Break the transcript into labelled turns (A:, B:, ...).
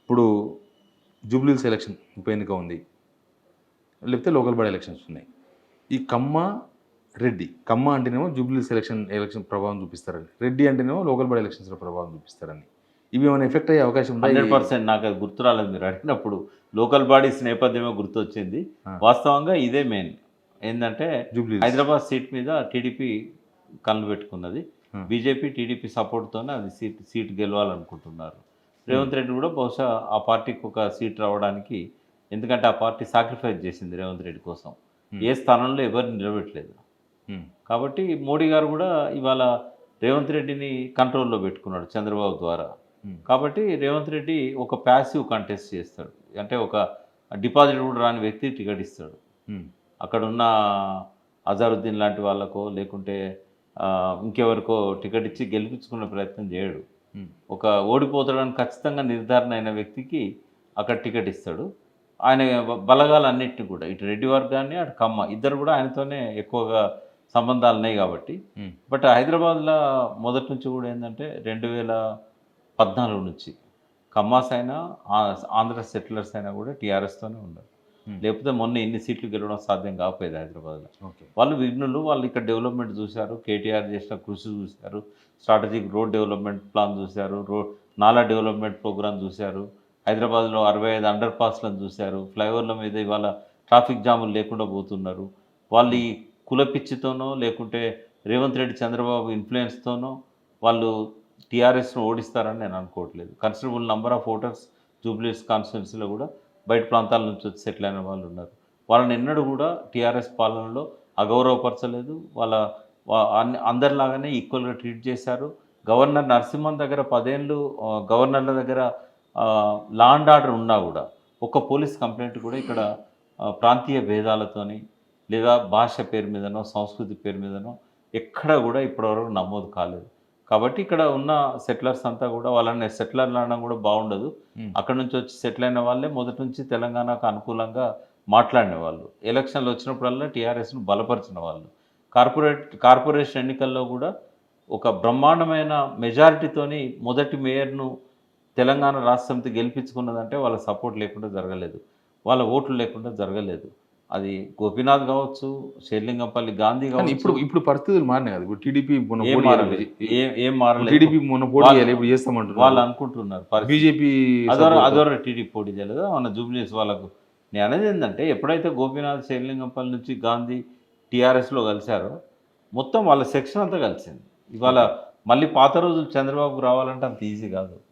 A: ఇప్పుడు జూబ్లీహిల్స్ ఎలక్షన్ ఉప ఎన్నిక ఉంది. లేకపోతే లోకల్ బాడీ ఎలక్షన్స్ ఉన్నాయి. ఈ కమ్మ అంటేనేమో జూబ్లీహిల్స్ ఎలక్షన్ ప్రభావం చూపిస్తారని. రెడ్డి అంటేనేమో లోకల్ బాడీ ఎలక్షన్స్‌లో ప్రభావం చూపిస్తారని. ఇవి ఏమైనా ఎఫెక్ట్ అయ్యే అవకాశం ఉందా?
B: 100% నాకది గుర్తు రాలేదు మీరు అడిగినప్పుడు. లోకల్ బాడీస్ నేపథ్యమే గుర్తొచ్చింది. వాస్తవంగా ఇదే మెయిన్. ఏందంటే
A: జూబ్లీహిల్స్.
B: హైదరాబాద్ సీట్ మీద టీడీపీ కళ్ళు పెట్టుకున్నది.
A: హ్మ్.
B: బీజేపీ, టీడీపీ సపోర్ట్‌తోనే అది సీట్ గెలవాలనుకుంటున్నారు. రేవంత్ రెడ్డి కూడా బహుశా ఆ పార్టీకి ఒక సీట్ రావడానికి, ఎందుకంటే ఆ పార్టీ సాక్రిఫైస్ చేసింది రేవంత్ రెడ్డి కోసం. ఏ స్థానంలో ఎవరిని నిలబెట్టలేదు. కాబట్టి మోడీ గారు కూడా ఇవాళ రేవంత్ రెడ్డిని కంట్రోల్‌లో పెట్టుకున్నాడు చంద్రబాబు ద్వారా. కాబట్టి రేవంత్ రెడ్డి ఒక ప్యాసివ్ కంటెస్ట్ చేస్తాడు. అంటే ఒక డిపాజిట్ కూడా రాని వ్యక్తి టికెట్ ఇస్తాడు. అక్కడున్న అజారుద్దీన్ లాంటి వాళ్ళకో లేకుంటే ఇంకెవరికో టికెట్ ఇచ్చి గెలిపించుకునే ప్రయత్నం చేయడు. ఒక ఓడిపోతాడని ఖచ్చితంగా నిర్ధారణ అయిన వ్యక్తికి అక్కడ టికెట్ ఇస్తాడు. ఆయన బలగాలన్నిటిని కూడా ఇటు రెడ్డి వర్గాన్ని అటు కమ్మ ఇద్దరు కూడా ఆయనతోనే ఎక్కువగా సంబంధాలు ఉన్నాయి కాబట్టి. బట్ హైదరాబాద్లో మొదటి నుంచి కూడా ఏంటంటే 2014 నుంచి కమ్మాస్ అయినా ఆంధ్ర సెటిలర్స్ అయినా కూడా టీఆర్ఎస్తోనే ఉన్నారు. లేకపోతే మొన్న ఇన్ని సీట్లు గెలవడం సాధ్యం కాకపోయేది హైదరాబాద్లో. వాళ్ళు విఘ్నులు, వాళ్ళు ఇక్కడ డెవలప్మెంట్ చూశారు, కేటీఆర్ చేసిన కృషి చూశారు, స్ట్రాటజిక్ రోడ్ డెవలప్మెంట్ ప్లాన్ చూశారు, నాలా డెవలప్మెంట్ ప్రోగ్రామ్ చూశారు, హైదరాబాద్లో 65 అండర్ పాస్లను చూశారు, ఫ్లైఓవర్ల మీద ఇవాళ ట్రాఫిక్ జాములు లేకుండా పోతున్నారు. వాళ్ళు ఈ కులపిచ్చితోనో లేకుంటే రేవంత్ రెడ్డి చంద్రబాబు ఇన్ఫ్లుయెన్స్తోనో వాళ్ళు టీఆర్ఎస్ను ఓడిస్తారని నేను అనుకోవట్లేదు. Considerable number of voters Jubilee Hills కాన్స్టిట్యున్సీలో కూడా బయట ప్రాంతాల నుంచి వచ్చి సెటిల్ అయిన వాళ్ళు ఉన్నారు. వాళ్ళని ఎన్నడూ కూడా టీఆర్ఎస్ పాలనలో అగౌరవపరచలేదు. అందరిలాగానే ఈక్వల్గా ట్రీట్ చేశారు. గవర్నర్ నరసింహన్ దగ్గర 10 ఏళ్ళు గవర్నర్ల దగ్గర లా అండ్ ఆర్డర్ ఉన్నా కూడా ఒక్క పోలీస్ కంప్లైంట్ కూడా ఇక్కడ ప్రాంతీయ భేదాలతోని లేదా భాష పేరు మీదనో సంస్కృతి పేరు మీదనో ఎక్కడ కూడా ఇప్పటివరకు నమోదు కాలేదు. కాబట్టి ఇక్కడ ఉన్న సెటిలర్స్ అంతా కూడా వాళ్ళని సెటిలర్లు అనడం కూడా బాగుండదు. అక్కడ నుంచి వచ్చి సెటిల్ అయిన వాళ్ళే మొదటి నుంచి తెలంగాణకు అనుకూలంగా మాట్లాడిన వాళ్ళు. ఎలక్షన్లు వచ్చినప్పుడల్లా టీఆర్ఎస్ను బలపరిచిన వాళ్ళు. కార్పొరేషన్ ఎన్నికల్లో కూడా ఒక బ్రహ్మాండమైన మెజారిటీతోని మొదటి మేయర్ను తెలంగాణ రాష్ట్ర సమితి గెలిపించుకున్నదంటే వాళ్ళ సపోర్ట్ లేకుండా జరగలేదు, వాళ్ళ ఓట్లు లేకుండా జరగలేదు. అది గోపీనాథ్ కావచ్చు, షేర్లింగంపల్లి గాంధీ కావచ్చు.
A: ఇప్పుడు పరిస్థితులు మారినాయి కదా. ఇప్పుడు టీడీపీ
B: ఏం మారలేదు.
A: టీడీపీ మొన్న పోటీ ఇప్పుడు చేస్తామంటారు
B: వాళ్ళు అనుకుంటున్నారు.
A: బీజేపీ
B: అదొర టీడీపీ పోటీ చేయలేదు మన జూబ్లీహిల్స్ వాళ్ళకు. నేను అనేది ఏంటంటే ఎప్పుడైతే గోపీనాథ్ షేర్లింగంపల్లి నుంచి గాంధీ టీఆర్ఎస్లో కలిశారో మొత్తం వాళ్ళ సెక్షన్ అంతా కలిసింది. ఇవాళ మళ్ళీ పాత రోజులు చంద్రబాబు రావాలంటే అంత ఈజీ కాదు.